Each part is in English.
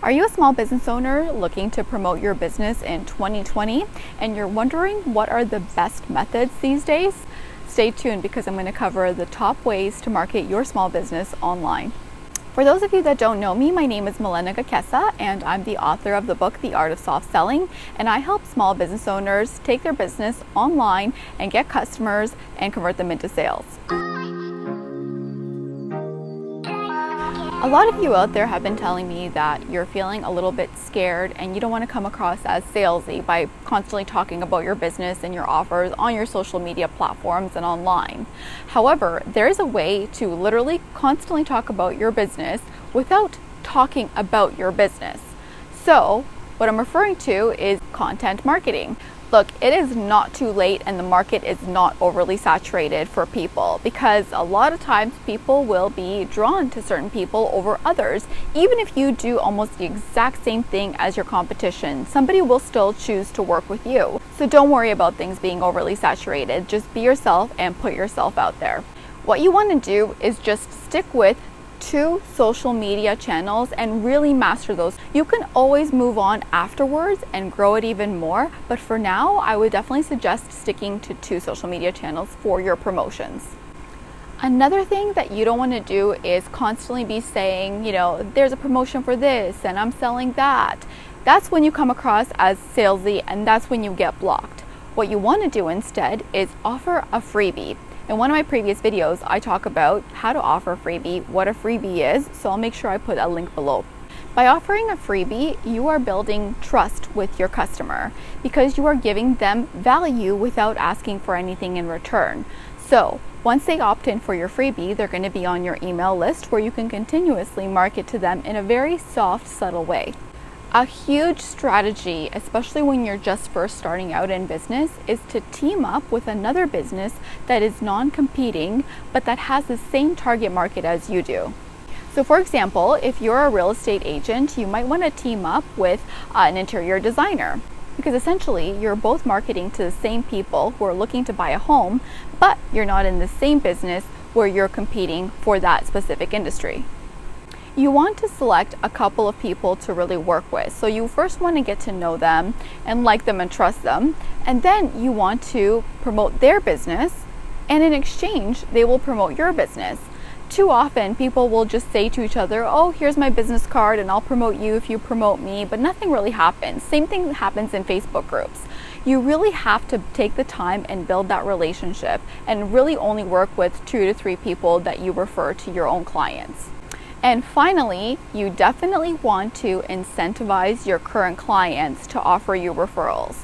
Are you a small business owner looking to promote your business in 2020 and you're wondering what are the best methods these days? Stay tuned because I'm going to cover the top ways to market your small business online. For those of you that don't know me, my name is Milena Gakesa and I'm the author of the book, The Art of Soft Selling, and I help small business owners take their business online and get customers and convert them into sales. A lot of you out there have been telling me that you're feeling a little bit scared and you don't want to come across as salesy by constantly talking about your business and your offers on your social media platforms and online. However, there is a way to literally constantly talk about your business without talking about your business. So, what I'm referring to is content marketing. Look, it is not too late and the market is not overly saturated for people because a lot of times people will be drawn to certain people over others. Even if you do almost the exact same thing as your competition, somebody will still choose to work with you. So don't worry about things being overly saturated. Just be yourself and put yourself out there. What you want to do is just stick with 2 social media channels and really master those. You can always move on afterwards and grow it even more, but for now I would definitely suggest sticking to 2 social media channels for your promotions. Another thing that you don't want to do is constantly be saying, there's a promotion for this and I'm selling that. That's when you come across as salesy and that's when you get blocked. What you want to do instead is offer a freebie. In one of my previous videos, I talk about how to offer a freebie, what a freebie is, so I'll make sure I put a link below. By offering a freebie, you are building trust with your customer because you are giving them value without asking for anything in return. So, once they opt in for your freebie, they're going to be on your email list where you can continuously market to them in a very soft, subtle way. A huge strategy, especially when you're just first starting out in business, is to team up with another business that is non-competing, but that has the same target market as you do. So for example, if you're a real estate agent, you might want to team up with an interior designer, because essentially you're both marketing to the same people who are looking to buy a home, but you're not in the same business where you're competing for that specific industry. You want to select a couple of people to really work with. So you first want to get to know them and like them and trust them. And then you want to promote their business. And in exchange, they will promote your business. Too often, people will just say to each other, oh, here's my business card and I'll promote you if you promote me. But nothing really happens. Same thing happens in Facebook groups. You really have to take the time and build that relationship and really only work with 2 to 3 people that you refer to your own clients. And finally, you definitely want to incentivize your current clients to offer you referrals.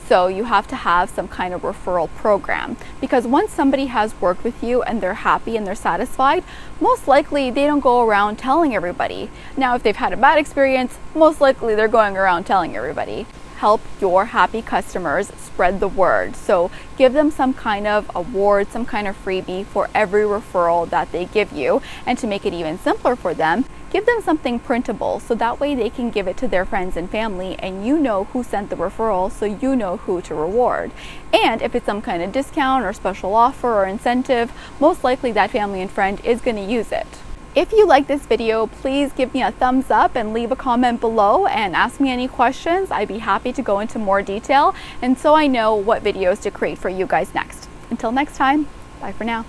So you have to have some kind of referral program because once somebody has worked with you and they're happy and they're satisfied, most likely they don't go around telling everybody. Now, if they've had a bad experience, most likely they're going around telling everybody. Help your happy customers spread the word. So give them some kind of award, some kind of freebie for every referral that they give you. And to make it even simpler for them, give them something printable so that way they can give it to their friends and family and you know who sent the referral, so you know who to reward. And if it's some kind of discount or special offer or incentive, most likely that family and friend is going to use it. If you like this video, please give me a thumbs up and leave a comment below and ask me any questions. I'd be happy to go into more detail and so I know what videos to create for you guys next. Until next time, bye for now.